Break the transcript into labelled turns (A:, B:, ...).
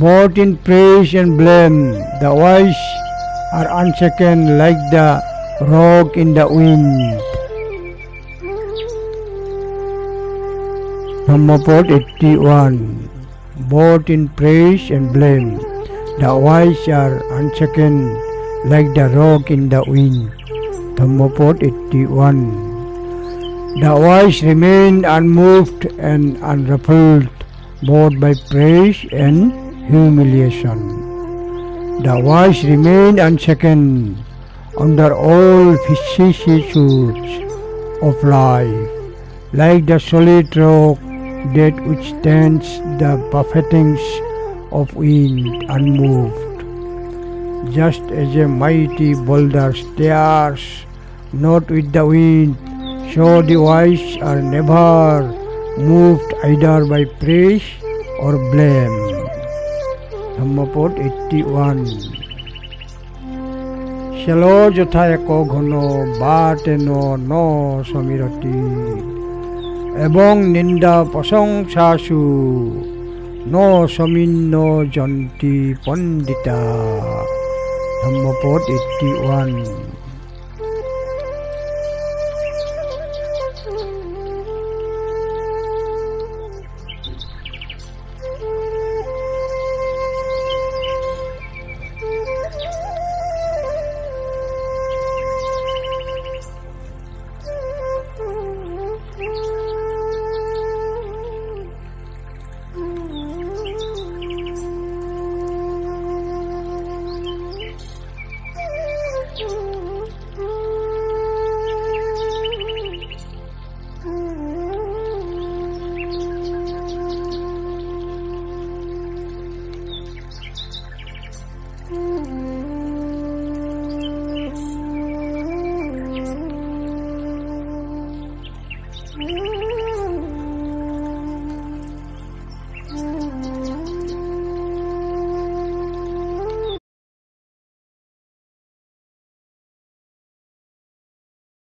A: Both in praise and blame, the wise are unshaken like the rock in the wind. Dhammapad 81. Both in praise and blame, the wise are unshaken like the rock in the wind. Dhammapad 81. The wise remain unmoved and unruffled both by praise and humiliation. The wise remain unshaken under all vicissitudes of life, like the solid rock that withstands the buffetings of wind unmoved. Just as a mighty boulder stares not with the wind, so the wise are never moved either by praise or blame. Dhammapad 81. Shelo jotha eko ghono bateno no samirati ebong ninda prasangsasu no saminno janti pandita. Dhammapad 81.